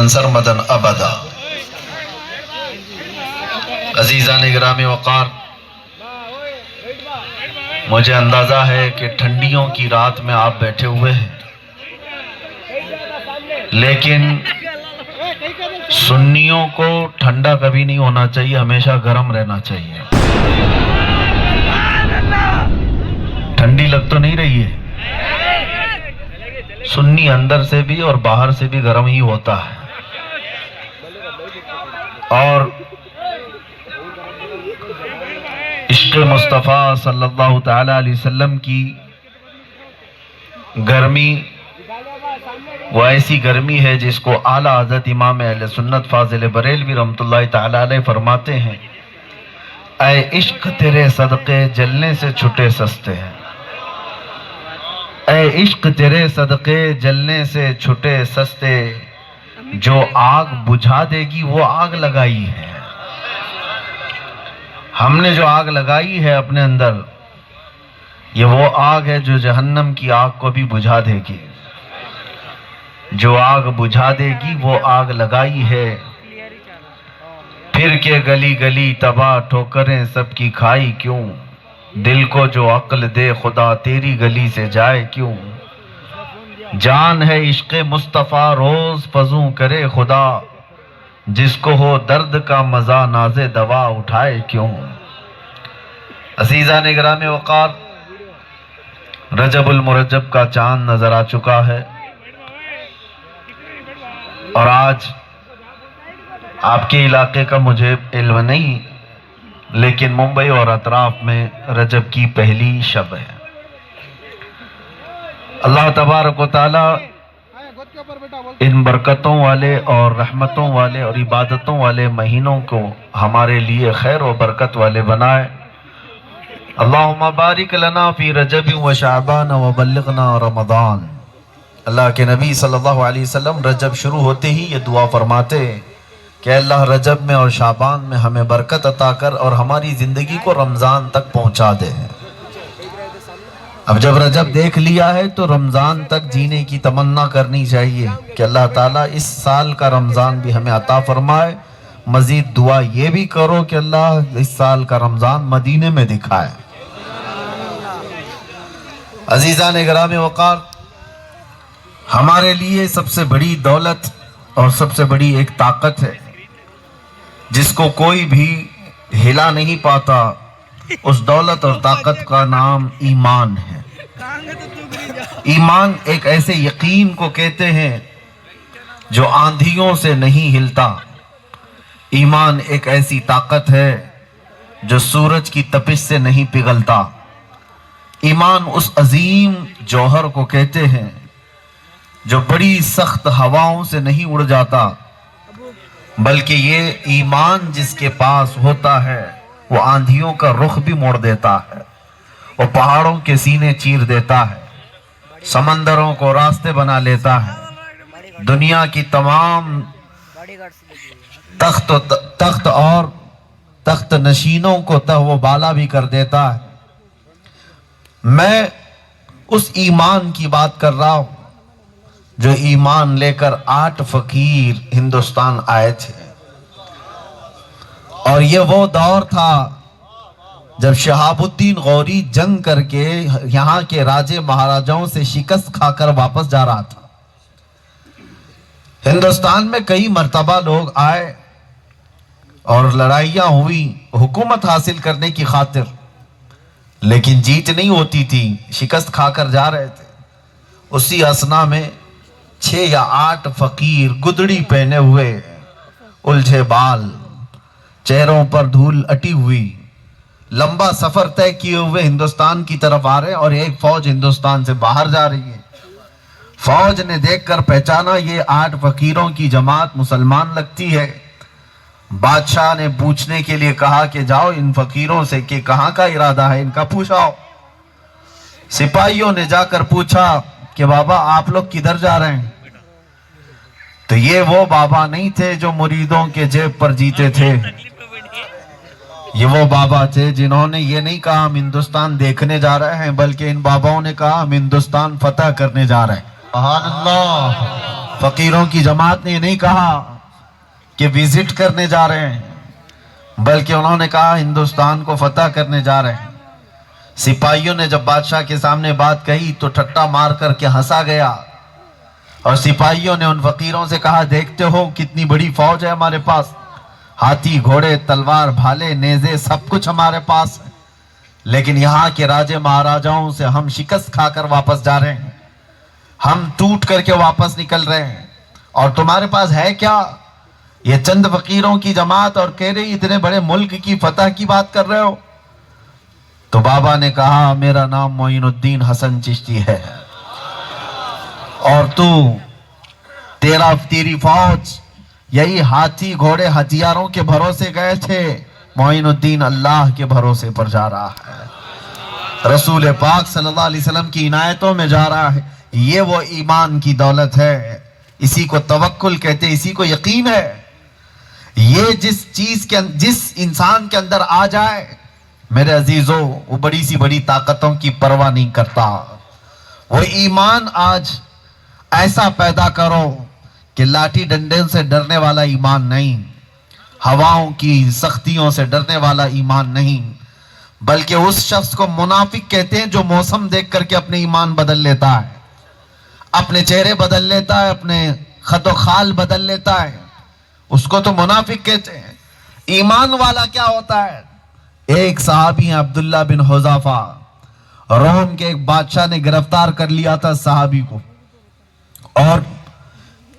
سرمدن ابدا۔ عزیزان گرامی وقار، مجھے اندازہ ہے کہ ٹھنڈیوں کی رات میں آپ بیٹھے ہوئے ہیں، لیکن سنیوں کو ٹھنڈا کبھی نہیں ہونا چاہیے، ہمیشہ گرم رہنا چاہیے۔ ٹھنڈی لگ تو نہیں رہی ہے؟ سنی اندر سے بھی اور باہر سے بھی گرم ہی ہوتا ہے، اور عشق مصطفیٰ صلی اللہ تعالی علیہ وسلم کی گرمی وہ ایسی گرمی ہے جس کو اعلیٰ حضرت امام اہل سنت فاضل بریلوی رحمۃ اللہ تعالی علیہ فرماتے ہیں، اے عشق تیرے صدقے جلنے سے چھٹے سستے ہیں، اے عشق تیرے صدقے جلنے سے چھٹے سستے، جو آگ بجھا دے گی وہ آگ لگائی ہے۔ ہم نے جو آگ لگائی ہے اپنے اندر، یہ وہ آگ ہے جو جہنم کی آگ کو بھی بجھا دے گی۔ جو آگ بجھا دے گی وہ آگ لگائی ہے، پھر کے گلی گلی تباہ ٹھوکریں سب کی کھائی کیوں، دل کو جو عقل دے خدا تیری گلی سے جائے کیوں، جان ہے عشق مصطفیٰ روز فزوں کرے خدا، جس کو ہو درد کا مزہ ناز دوا اٹھائے کیوں۔ عزیزان گرامی وقار، رجب المرجب کا چاند نظر آ چکا ہے، اور آج آپ کے علاقے کا مجھے علم نہیں، لیکن ممبئی اور اطراف میں رجب کی پہلی شب ہے۔ اللہ تبارک و تعالی ان برکتوں والے اور رحمتوں والے اور عبادتوں والے مہینوں کو ہمارے لیے خیر و برکت والے بنائے۔ اللہم بارک لنا فی رجب و شعبان و بلغنا رمضان۔ اللہ کے نبی صلی اللہ علیہ وسلم رجب شروع ہوتے ہی یہ دعا فرماتے کہ اللہ رجب میں اور شعبان میں ہمیں برکت عطا کر اور ہماری زندگی کو رمضان تک پہنچا دے۔ اب جب رجب دیکھ لیا ہے تو رمضان تک جینے کی تمنا کرنی چاہیے کہ اللہ تعالیٰ اس سال کا رمضان بھی ہمیں عطا فرمائے۔ مزید دعا یہ بھی کرو کہ اللہ اس سال کا رمضان مدینے میں دکھائے۔ عزیزان گرامی وقار، ہمارے لیے سب سے بڑی دولت اور سب سے بڑی ایک طاقت ہے جس کو کوئی بھی ہلا نہیں پاتا، اس دولت اور طاقت کا نام ایمان ہے۔ ایمان ایک ایسے یقین کو کہتے ہیں جو آندھیوں سے نہیں ہلتا۔ ایمان ایک ایسی طاقت ہے جو سورج کی تپش سے نہیں پگھلتا۔ ایمان اس عظیم جوہر کو کہتے ہیں جو بڑی سخت ہواؤں سے نہیں اڑ جاتا، بلکہ یہ ایمان جس کے پاس ہوتا ہے وہ آندھیوں کا رخ بھی موڑ دیتا ہے، وہ پہاڑوں کے سینے چیر دیتا ہے، سمندروں کو راستے بنا لیتا ہے، دنیا کی تمام تخت اور تخت نشینوں کو تہ و بالا بھی کر دیتا ہے۔ میں اس ایمان کی بات کر رہا ہوں جو ایمان لے کر 8 فقیر ہندوستان آئے تھے، اور یہ وہ دور تھا جب شہاب الدین غوری جنگ کر کے یہاں کے راجے مہاراجاؤں سے شکست کھا کر واپس جا رہا تھا۔ ہندوستان میں کئی مرتبہ لوگ آئے اور لڑائیاں ہوئی حکومت حاصل کرنے کی خاطر، لیکن جیت نہیں ہوتی تھی، شکست کھا کر جا رہے تھے۔ اسی اثنا میں 6 یا 8 فقیر گدڑی پہنے ہوئے، الجھے بال، چہروں پر دھول اٹی ہوئی، लंबा सफर तय किए हुए हिंदुस्तान की तरफ आ रहे हैं और एक फौज हिंदुस्तान से बाहर जा रही है। फौज ने देखकर पहचाना ये 8 फकीरों की जमात मुसलमान लगती है। बादशाह ने पूछने के लिए कहा कि जाओ इन फकीरों से कि कहाँ का इरादा है, इनका पूछाओ। सिपाहियों ने जाकर पूछा कि बाबा आप लोग किधर जा रहे हैं? तो ये वो बाबा नहीं थे जो मुरीदों के जेब पर जीते थे, ये वो बाबा थे जिन्होंने ये नहीं कहा हम हिंदुस्तान देखने जा रहे हैं, बल्कि इन बाबाओं ने कहा हम हिंदुस्तान फतह करने जा रहे हैं। सुभान अल्लाह। फकीरों की जमात ने ये नहीं कहा कि विजिट करने जा रहे हैं, बल्कि उन्होंने कहा हिंदुस्तान को फतह करने जा रहे हैं। सिपाहियों ने जब बादशाह के सामने बात कही तो ठट्टा मार करके हंसा गया और सिपाहियों ने उन फकीरों से कहा देखते हो कितनी बड़ी फौज है हमारे पास, हाथी घोड़े तलवार भाले नेज़े सब कुछ हमारे पास है, लेकिन यहाँ के राजे महाराजाओं से हम शिकस्त खाकर वापस जा रहे हैं, हम टूट करके वापस निकल रहे हैं और तुम्हारे पास है क्या? ये चंद फकीरों की जमात और कह रही इतने बड़े मुल्क की फतह की बात कर रहे हो। तो बाबा ने कहा मेरा नाम मोइनुद्दीन हसन चिश्ती है और तेरी फौज यही हाथी घोड़े हथियारों के भरोसे गए थे, मोइनुद्दीन अल्लाह के भरोसे पर जा रहा है, रसूल पाक सल्लल्लाहु अलैहि वसल्लम की इनायतों में जा रहा है। ये वो ईमान की दौलत है, इसी को तवक्कुल कहते, इसी को यकीन है। ये जिस इंसान के अंदर आ जाए मेरे अजीजों, वो बड़ी सी बड़ी ताकतों की परवाह नहीं करता। वो ईमान आज ऐसा पैदा करो कि लाठी डंडे से डरने वाला ईमान नहीं, हवाओं की सख्तियों से डरने वाला ईमान नहीं, बल्कि उस शख्स को मुनाफिक कहते हैं जो मौसम देख करके अपने ईमान बदल लेता है, अपने चेहरे बदल लेता है, अपने खतो खाल बदल लेता है, उसको तो मुनाफिक कहते हैं। ईमान वाला क्या होता है? एक सहाबी हैं अब्दुल्ला बिन हुज़ाफा, रोम के एक बादशाह ने गिरफ्तार कर लिया था सहाबी को, और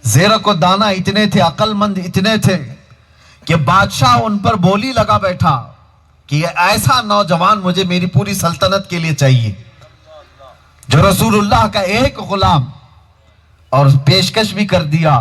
ज़ेरा को दाना इतने थे, अक्लमंद इतने थे कि बादशाह उन पर बोली लगा बैठा कि ये ऐसा नौजवान मुझे मेरी पूरी सल्तनत के लिए चाहिए जो रसूलुल्लाह का एक गुलाम, और पेशकश भी कर दिया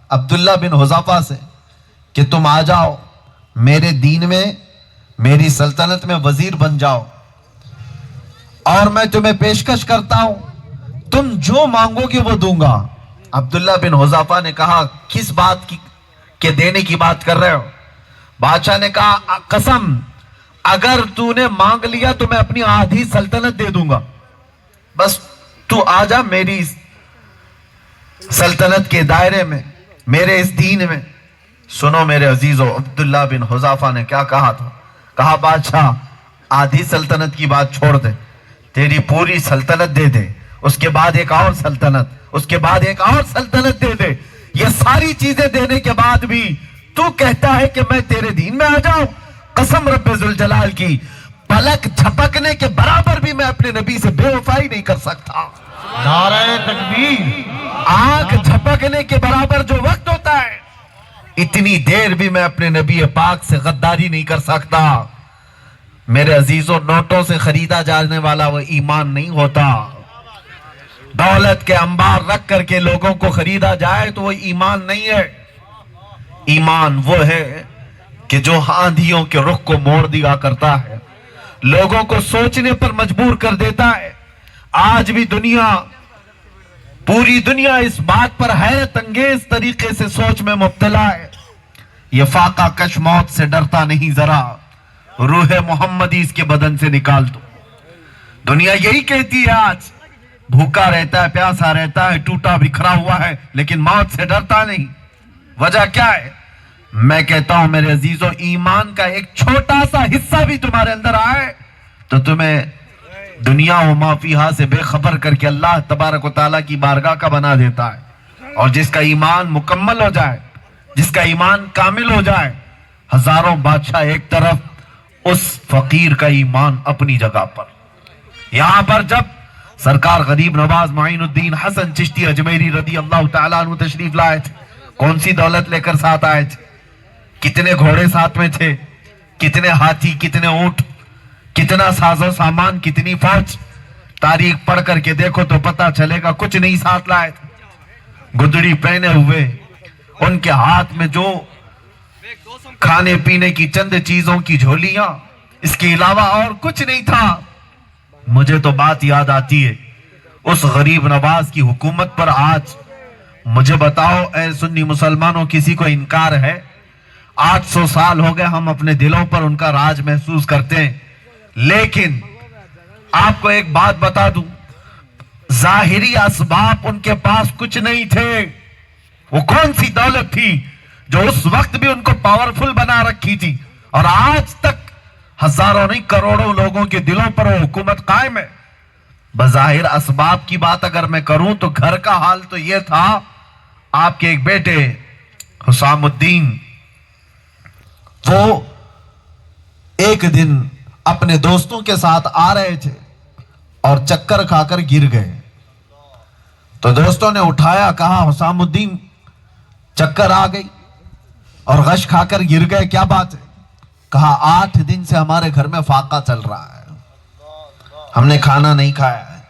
अब्दुल्ला बिन हुज़ाफा से कि तुम आ जाओ मेरे दीन में, मेरी सल्तनत में वजीर बन जाओ और मैं तुम्हें पेशकश करता हूं, तुम जो मांगोगे वो दूंगा। अब्दुल्ला बिन हुज़ाफा ने कहा किस बात की के देने की बात कर रहे हो? बादशाह ने कहा कसम, अगर तूने मांग लिया तो मैं अपनी आधी सल्तनत दे दूंगा, बस तू आ जा मेरी सल्तनत के दायरे में, मेरे इस दीन में। सुनो मेरे अजीजों, अब्दुल्ला बिन हुज़ाफा ने क्या कहा था? कहा बादशाह आधी सल्तनत की बात छोड़ दे, तेरी पूरी सल्तनत दे दे, उसके बाद एक और सल्तनत, उसके बाद एक और सल्तनत दे दे। ये सारी चीजें देने के बाद भी तू कहता है कि मैं तेरे दीन में आ जाऊं? कसम रब्बे जुल जलाल की, पलक झपकने के बराबर भी मैं अपने नबी से बेवफाई नहीं कर सकता। नारे तकबीर। आंख झपकने के बराबर जो वक्त होता है, इतनी देर भी मैं अपने नबी पाक से गद्दारी नहीं कर सकता। मेरे अजीजों, नोटों से खरीदा जाने वाला वो ईमान नहीं होता। दौलत के अंबार रख करके लोगों को खरीदा जाए तो वो ईमान नहीं है। ईमान वो है कि जो आंधियों के रुख को मोड़ दिया करता है, लोगों को सोचने पर मजबूर कर देता है। आज भी पूरी दुनिया इस बात पर हैरत अंगेज तरीके से सोच में मुब्तला है, ये फाका कश मौत से डरता नहीं, जरा रूह मोहम्मदी इसके बदन से निकाल दो। दुनिया यही कहती है आज, भूखा रहता है, प्यासा रहता है, टूटा बिखरा हुआ है, लेकिन मौत से डरता नहीं। वजह क्या है? मैं कहता हूं मेरे अजीजों, ईमान का एक छोटा सा हिस्सा भी तुम्हारे अंदर आए तो तुम्हें दुनिया व माफिहा से बेखबर करके अल्लाह तबारक व तआला की बारगाह का बना देता है। और जिसका ईमान मुकम्मल हो जाए, जिसका ईमान कामिल हो जाए, हजारों बादशाह एक तरफ, उस फकीर का ईमान अपनी जगह पर। यहां पर जब सरकार गरीब नवाज मोइनुद्दीन हसन चिश्ती अजमेरी रदी अल्लाह तआला अन्हु तशरीफ लाए थे, कौन सी दौलत लेकर साथ आए थे? कितने घोड़े साथ में थे, कितने हाथी, कितने ऊंट, कितना साजो सामान, कितनी फौज, तारीख पढ़ करके देखो तो पता चलेगा कुछ नहीं साथ लाए थे। गुदड़ी पहने हुए, उनके हाथ में जो खाने पीने की चंद चीजों की झोलियां, इसके अलावा और कुछ नहीं था। मुझे तो बात याद आती है उस गरीब नवाज की हुकूमत पर। आज मुझे बताओ ऐ सुन्नी मुसलमानों, किसी को इनकार है? 800 साल हो गए हम अपने दिलों पर उनका राज महसूस करते हैं। लेकिन आपको एक बात बता दूं, जाहिरी असबाब उनके पास कुछ नहीं थे। वो कौन सी दौलत थी जो उस वक्त भी उनको पावरफुल बना रखी थी, और आज तक हजारों नहीं करोड़ों लोगों के दिलों पर वो हुकूमत कायम है। बज़ाहिर असबाब की बात अगर मैं करूं तो घर का हाल तो यह था, आपके एक बेटे हुसामुद्दीन, वो एक दिन अपने दोस्तों के साथ आ रहे थे और चक्कर खाकर गिर गए। तो दोस्तों ने उठाया, कहा हुसामुद्दीन चक्कर आ गई और गश खाकर गिर गए, क्या बात है? कहा 8 दिन से हमारे घर में फाका चल रहा है, हमने खाना नहीं खाया है।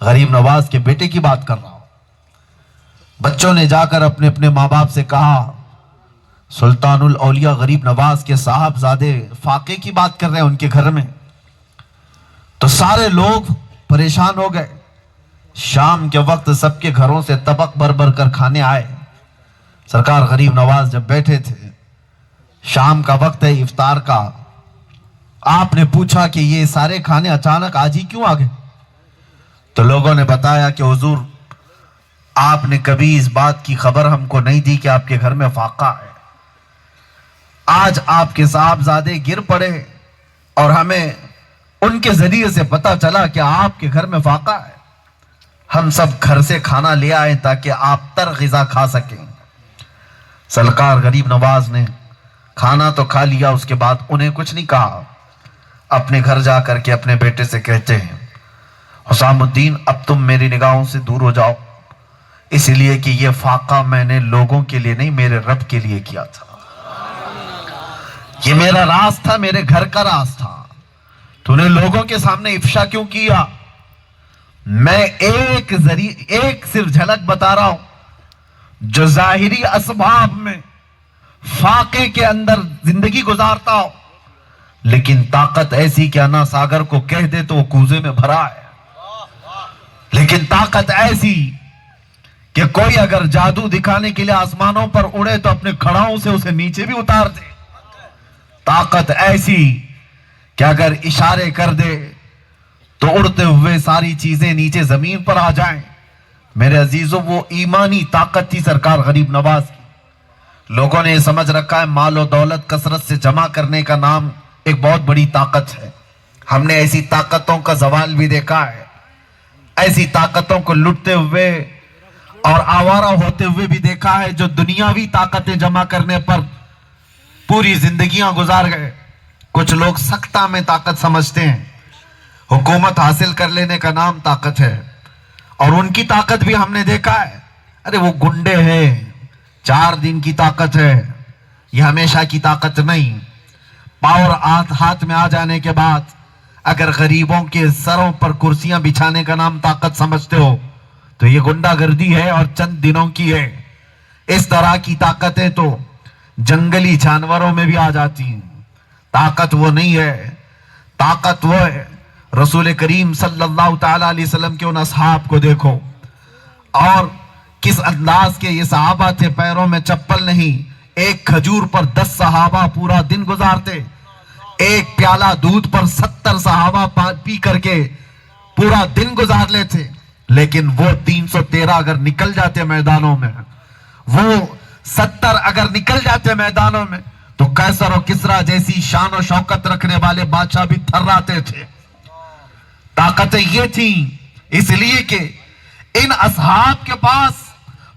गरीब नवाज के बेटे की बात कर रहा हूं। बच्चों ने जाकर अपने अपने माँ बाप से कहा, सुल्तानुल औलिया गरीब नवाज के साहबजादे फाके की बात कर रहे हैं उनके घर में। तो सारे लोग परेशान हो गए। शाम के वक्त सबके घरों से तबक भर भर कर खाने आए। सरकार गरीब नवाज जब बैठे थे, शाम का वक्त है, इफ्तार का, आपने पूछा कि ये सारे खाने अचानक आज ही क्यों आ गए? तो लोगों ने बताया कि हुजूर, आपने कभी इस बात की खबर हमको नहीं दी कि आपके घर में फाका है। आज आपके साहबजादे गिर पड़े और हमें उनके जरिए से पता चला कि आपके घर में फाका है। हम सब घर से खाना ले आए ताकि आप तर ग़िज़ा खा सकें। सरकार गरीब नवाज ने खाना तो खा लिया, उसके बाद उन्हें कुछ नहीं कहा। अपने घर जा करके अपने बेटे से कहते हैं, हुसामुद्दीन अब तुम मेरी निगाहों से दूर हो जाओ, इसलिए कि ये फाका मैंने लोगों के लिए नहीं, मेरे रब के लिए किया था। ये मेरा राज था, मेरे घर का राज था। तूने लोगों के सामने इफ्शा क्यों किया? मैं एक सिर्फ झलक बता रहा हूं, जो जाहिरी असबाब में फाके के अंदर जिंदगी गुजारता हो, लेकिन ताकत ऐसी कि अन्ना सागर को कह दे तो वो कूजे में भरा है। लेकिन ताकत ऐसी कि कोई अगर जादू दिखाने के लिए आसमानों पर उड़े तो अपने खड़ाओं से उसे नीचे भी उतार दे। ताकत ऐसी कि अगर इशारे कर दे तो उड़ते हुए सारी चीजें नीचे जमीन पर आ जाएं। मेरे अजीजों, वो ईमानी ताकत थी सरकार गरीब नवाज की। लोगों ने समझ रखा है माल और दौलत कसरत से जमा करने का नाम एक बहुत बड़ी ताकत है। हमने ऐसी ताकतों का जवाल भी देखा है, ऐसी ताकतों को लुटते हुए और आवारा होते हुए भी देखा है, जो दुनियावी ताकतें जमा करने पर पूरी जिंदगियां गुजार गए। कुछ लोग सख्ता में ताकत समझते हैं, हुकूमत हासिल कर लेने का नाम ताकत है, और उनकी ताकत भी हमने देखा है। अरे वो गुंडे हैं, 4 दिन की ताकत है, ये हमेशा की ताकत नहीं। पावर हाथ में आ जाने के बाद अगर गरीबों के सरों पर कुर्सियां बिछाने का नाम ताकत समझते हो तो ये गुंडागर्दी है और चंद दिनों की है। इस तरह की ताकतें तो जंगली जानवरों में भी आ जाती हैं। ताकत वो नहीं है, ताकत वो है। रसूल करीम सल्लल्लाहु तआला अलैहि वसल्लम के उन असहाब को देखो, और किस अंदाज के ये सहाबा थे, पैरों में चप्पल नहीं, एक खजूर पर 10 सहाबा पूरा दिन गुजारते, एक प्याला दूध पर 70 सहाबा पी करके पूरा दिन गुजार लेते। लेकिन वो 313 अगर निकल जाते मैदानों में, वो 70 अगर निकल जाते मैदानों में, तो कैसर और किसरा जैसी शान और शौकत रखने वाले बादशाह भी थर्राते थे। ताकतें ये थी, इसलिए कि इन असहाब के पास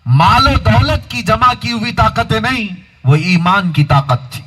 मालो दौलत की जमा की हुई ताकतें नहीं, वो ईमान की ताकत थी।